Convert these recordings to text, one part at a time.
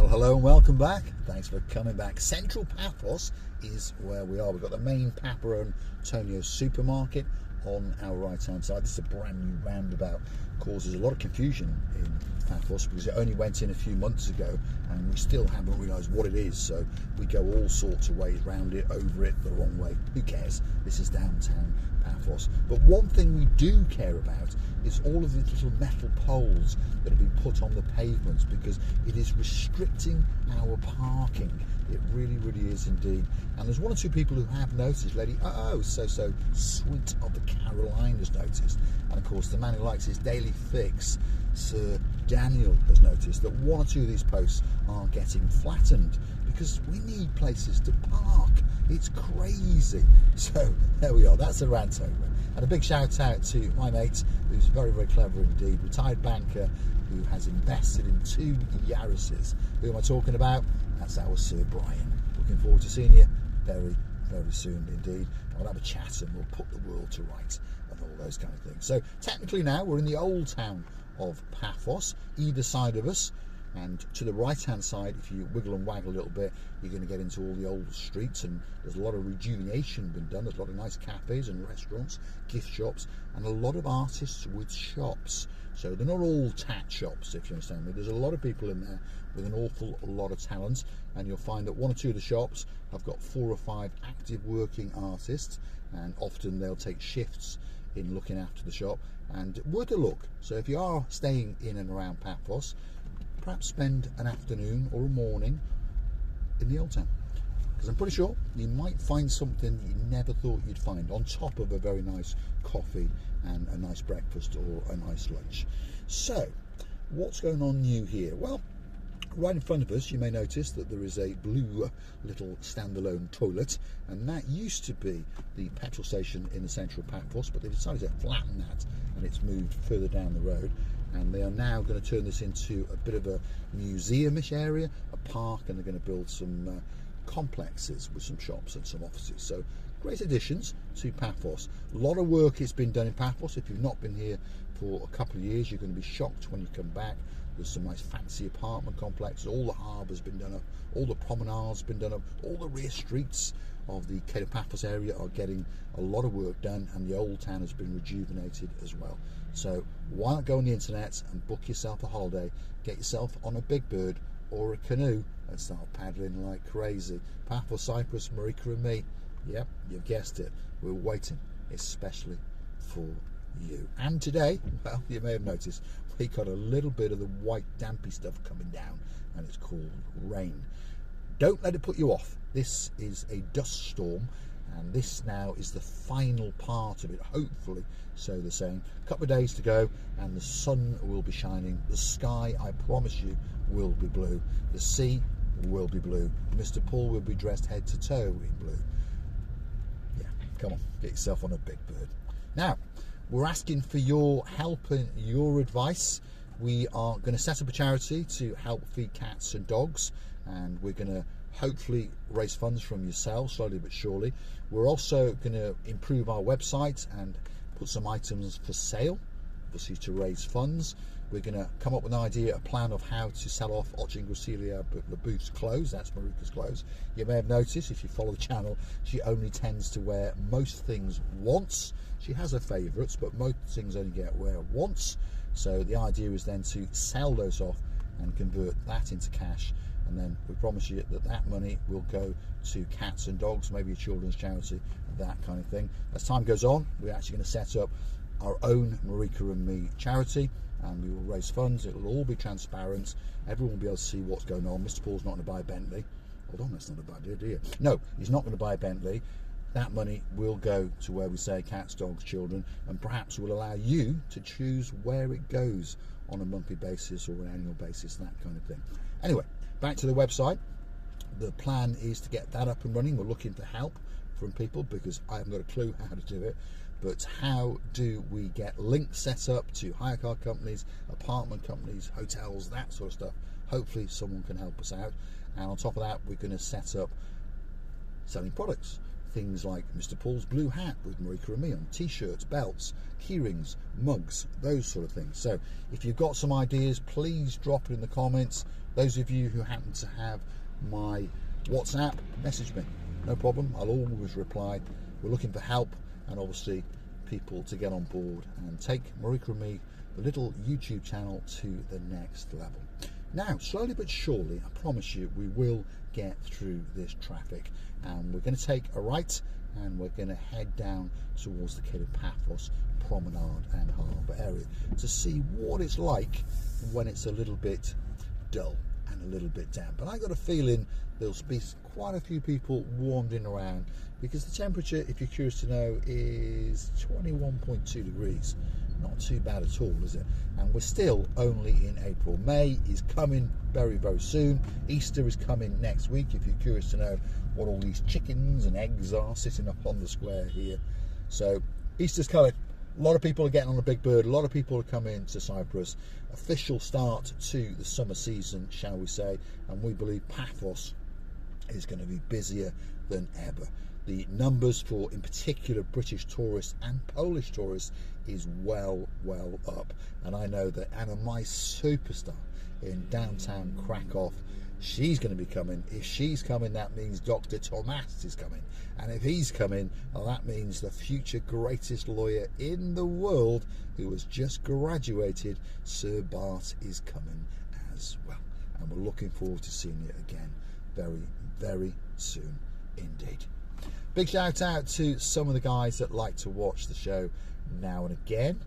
Well, hello and welcome back. Thanks for coming back. Central Paphos is where we are. We've got the main Papa Antonio supermarket on our right hand side. This is a brand new roundabout. Causes a lot of confusion in Paphos because it only went in a few months ago and we still haven't realised what it is, so we go all sorts of ways round it, over it, the wrong way. Who cares? This is downtown Paphos. But one thing we do care about is all of these little metal poles that have been put on the pavements, because it is restricting our parking. It really, really is indeed. And there's one or two people who have noticed. Lady so sweet of the Carolinas noticed, and of course the man who likes his daily fix, Sir Daniel, has noticed that one or two of these posts are getting flattened because we need places to park. It's crazy. So there we are, that's a rant over. And a big shout out to my mate, who's very, very clever indeed, retired banker who has invested in 2 Yaris's. Who am I talking about? That's our Sir Brian. Looking forward to seeing you very, very soon indeed. I'll have a chat and we'll put the world to rights and all those kind of things. So technically now we're in the old town of Paphos, either side of us. And to the right hand side, if you wiggle and waggle a little bit, you're going to get into all the old streets, and there's a lot of rejuvenation been done. There's a lot of nice cafes and restaurants, gift shops, and a lot of artists with shops. So they're not all tat shops, if you understand me. There's a lot of people in there with an awful lot of talent, and you'll find that 1 or 2 of the shops have got 4 or 5 active working artists, and often they'll take shifts in looking after the shop, and worth a look. So if you are staying in and around Paphos, perhaps spend an afternoon or a morning in the old town, because I'm pretty sure you might find something you never thought you'd find, on top of a very nice coffee and a nice breakfast or a nice lunch. So what's going on new here? Well, right in front of us you may notice that there is a blue little standalone toilet, and that used to be the petrol station in the central Paphos, but they decided to flatten that and it's moved further down the road, and they are now going to turn this into a bit of a museum-ish area, a park, and they're going to build some complexes with some shops and some offices. So great additions to Paphos. A lot of work has been done in Paphos. If you've not been here for a couple of years, you're going to be shocked when you come back. There's some nice fancy apartment complexes. All the harbour's been done up, all the promenades been done up, all the rear streets of the Cape Paphos area are getting a lot of work done, and the old town has been rejuvenated as well. So why not go on the internet and book yourself a holiday, get yourself on a big bird or a canoe and start paddling like crazy. Paphos Cyprus, Marika and me, yep, you've guessed it, we're waiting especially for you. And today, well, you may have noticed, we got a little bit of the white dampy stuff coming down, and it's called rain. Don't let it put you off. This is a dust storm, and this now is the final part of it, hopefully, so they're saying. A couple of days to go and the sun will be shining. The sky, I promise you, will be blue. The sea will be blue. Mr. Paul will be dressed head to toe in blue. Yeah, come on, get yourself on a big bird. Now, we're asking for your help and your advice. We are going to set up a charity to help feed cats and dogs, and we're going to hopefully raise funds from yourselves slowly but surely. We're also going to improve our website and put some items for sale, obviously to raise funds. We're going to come up with an idea, a plan of how to sell off Occhi and Gracilia, but the booth's clothes. That's Marika's clothes. You may have noticed, if you follow the channel, she only tends to wear most things once. She has her favourites, but most things only get wear once. So the idea is then to sell those off and convert that into cash, and then we promise you that that money will go to cats and dogs, maybe a children's charity, that kind of thing. As time goes on, we're actually going to set up our own Marika and Me charity, and we will raise funds. It will all be transparent. Everyone will be able to see what's going on. Mr. Paul's not going to buy a Bentley. Hold on, that's not a bad idea. No, he's not going to buy a Bentley. That money will go to where we say cats, dogs, children, and perhaps will allow you to choose where it goes on a monthly basis or an annual basis, that kind of thing. Anyway, back to the website. The plan is to get that up and running. We're looking for help from people because I haven't got a clue how to do it. But how do we get links set up to hire car companies, apartment companies, hotels, that sort of stuff? Hopefully someone can help us out. And on top of that, we're going to set up selling products. Things like Mr. Paul's blue hat with Marika and Me on, t-shirts, belts, keyrings, mugs, those sort of things. So if you've got some ideas, please drop it in the comments. Those of you who happen to have my WhatsApp, message me, no problem, I'll always reply. We're looking for help and obviously people to get on board and take Marika and me, the little YouTube channel, to the next level. Now, slowly but surely, I promise you, we will get through this traffic, and we're going to take a right and we're going to head down towards the Cape of Paphos promenade and harbour area to see what it's like when it's a little bit dull and a little bit damp. And I got a feeling there'll be quite a few people wandering around, because the temperature, if you're curious to know, is 21.2 degrees. Not too bad at all, is it? And we're still only in April. May is coming very, very soon. Easter is coming next week, if you're curious to know what all these chickens and eggs are sitting up on the square here. So Easter's coming. A lot of people are getting on the big bird. A lot of people are coming to Cyprus. Official start to the summer season, shall we say. And we believe Paphos is going to be busier than ever. The numbers for, in particular, British tourists and Polish tourists is well up. And I know that Anna, my superstar in downtown Krakow, she's going to be coming. If she's coming, that means Dr. Tomas is coming. And if he's coming, well, that means the future greatest lawyer in the world, who has just graduated, Sir Bart, is coming as well. And we're looking forward to seeing you again very, very soon indeed. Big shout out to some of the guys that like to watch the show now and again.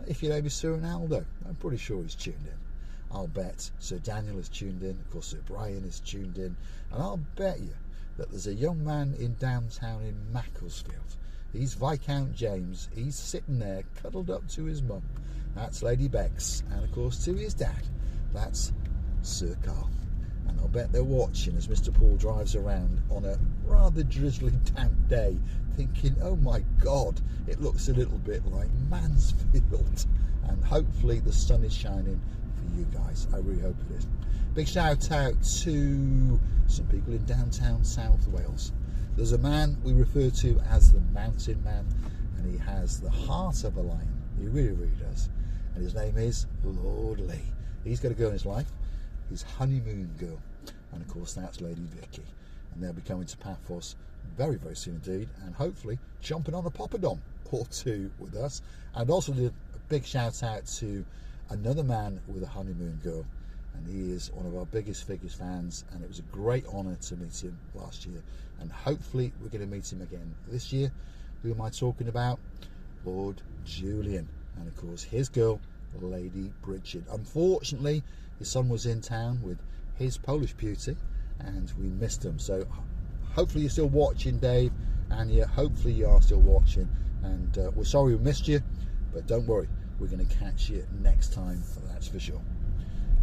If your name is Sir Ronaldo, I'm pretty sure he's tuned in. I'll bet Sir Daniel is tuned in, of course Sir Brian is tuned in, and I'll bet you that there's a young man in downtown in Macclesfield. He's Viscount James. He's sitting there cuddled up to his mum. That's Lady Bex, and of course to his dad, that's Sir Carl. And I'll bet they're watching as Mr. Paul drives around on a rather drizzly, damp day, thinking, oh my God, it looks a little bit like Mansfield. And hopefully the sun is shining for you guys. I really hope it is. Big shout out to some people in downtown South Wales. There's a man we refer to as the Mountain Man, and he has the heart of a lion. He really, really does. And his name is Lord Lee. He's got a girl in his life, his honeymoon girl, and of course that's Lady Vicky, and they'll be coming to Paphos very, very soon indeed, and hopefully jumping on a poppadom or two with us. And also a big shout out to another man with a honeymoon girl, and he is one of our biggest fans, and it was a great honour to meet him last year, and hopefully we're going to meet him again this year. Who am I talking about? Lord Julian, and of course his girl, Lady Bridget. Unfortunately, his son was in town with his Polish beauty and we missed him. So hopefully you're still watching, Dave, and yeah, hopefully you are still watching, and we're sorry we missed you, but don't worry, we're going to catch you next time, that's for sure.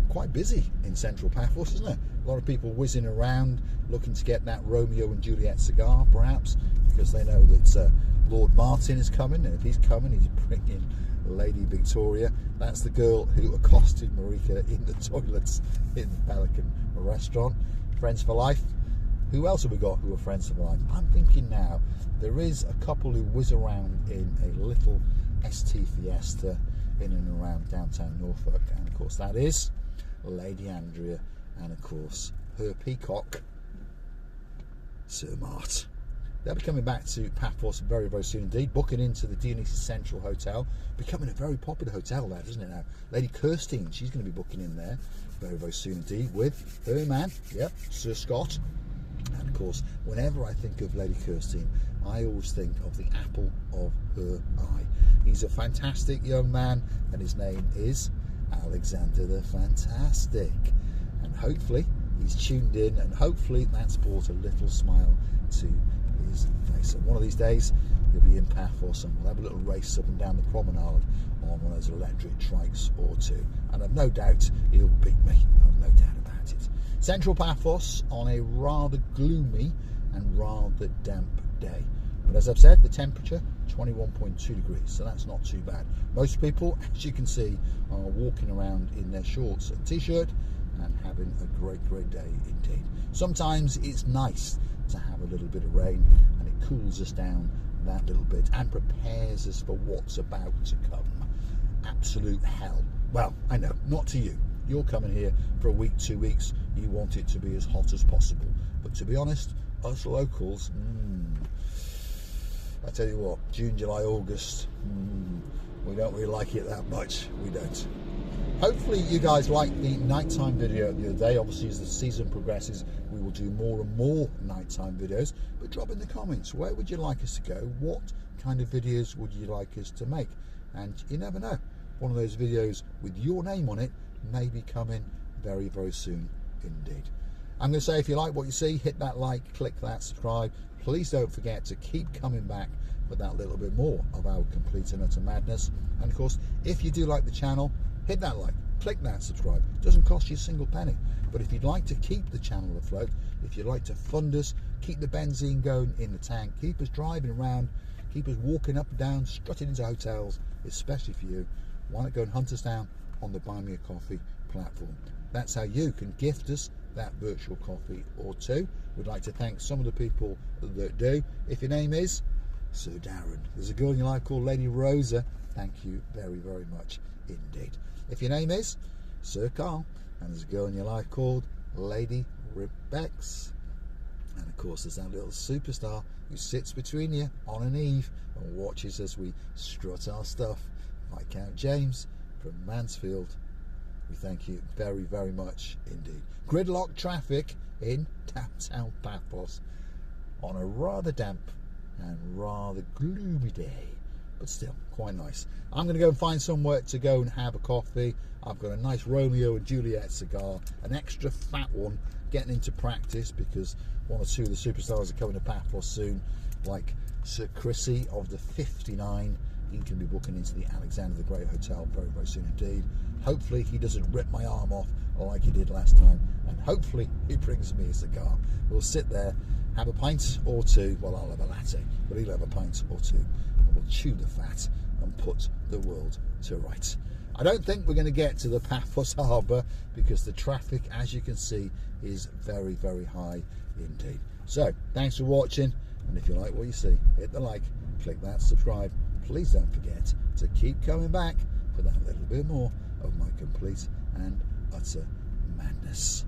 Quite busy in central Paphos, isn't it? A lot of people whizzing around looking to get that Romeo and Juliet cigar, perhaps, because they know that Lord Martin is coming, and if he's coming, he's bringing Lady Victoria. That's the girl who accosted Marika in the toilets in the Pelican restaurant. Friends for life. Who else have we got who are friends for life? I'm thinking now, there is a couple who whiz around in a little ST Fiesta in and around downtown Norfolk, and of course that is Lady Andrea, and of course her peacock, Sir Mart. They'll be coming back to Paphos very, very soon indeed, booking into the Dionysus Central Hotel, becoming a very popular hotel there, doesn't it now? Lady Kirstine, she's going to be booking in there very, very soon indeed with her man, yep, Sir Scott. And of course, whenever I think of Lady Kirstine, I always think of the apple of her eye. He's a fantastic young man, and his name is Alexander the Fantastic. And hopefully he's tuned in, and hopefully that's brought a little smile to his face. And one of these days he'll be in Paphos, and we'll have a little race up and down the promenade on one of those electric trikes or two, and I've no doubt he'll beat me. I've no doubt about it. Central Paphos on a rather gloomy and rather damp day, but as I've said, the temperature 21.2 degrees, so that's not too bad. Most people, as you can see, are walking around in their shorts and t-shirt and having a great, great day indeed. Sometimes it's nice to have a little bit of rain, and it cools us down that little bit and prepares us for what's about to come. Absolute hell. Well, I know, not to you, you're coming here for a week, 2 weeks, you want it to be as hot as possible. But to be honest, us locals, I tell you what, June, July, August, we don't really like it that much. We don't. Hopefully you guys like the nighttime video the other day. Obviously, as the season progresses, we will do more and more nighttime videos. But drop in the comments, where would you like us to go? What kind of videos would you like us to make? And you never know, one of those videos with your name on it may be coming very, very soon indeed. I'm going to say, if you like what you see, hit that like, click that subscribe. Please don't forget to keep coming back with that little bit more of our complete and utter madness. And of course, if you do like the channel, hit that like, click that subscribe. It doesn't cost you a single penny. But if you'd like to keep the channel afloat, if you'd like to fund us, keep the benzene going in the tank, keep us driving around, keep us walking up and down, strutting into hotels, especially for you, why not go and hunt us down on the Buy Me a Coffee platform? That's how you can gift us that virtual coffee or two. We'd like to thank some of the people that do. If your name is Sir Darren, there's a girl in your life called Lady Rosa, thank you very, very much indeed. If your name is Sir Carl, and there's a girl in your life called Lady Rebecca, and of course there's that little superstar who sits between you on an eve and watches as we strut our stuff, Viscount James from Mansfield. We thank you very, very much indeed. Gridlock traffic in downtown Paphos on a rather damp and rather gloomy day, but still quite nice. I'm going to go and find somewhere to go and have a coffee. I've got a nice Romeo and Juliet cigar, an extra fat one, getting into practice because one or two of the superstars are coming to Paphos soon, like Sir Chrissy of the 59. He can be booking into the Alexander the Great Hotel very, very soon indeed. Hopefully he doesn't rip my arm off like he did last time, and hopefully he brings me a cigar. We'll sit there, have a pint or two. Well, I'll have a latte, but he'll have a pint or two, and we'll chew the fat and put the world to rights. I don't think we're going to get to the Paphos Harbour because the traffic, as you can see, is very, very high indeed. So thanks for watching, and if you like what you see, hit the like, click that subscribe. Please don't forget to keep coming back for that little bit more of my complete and utter madness.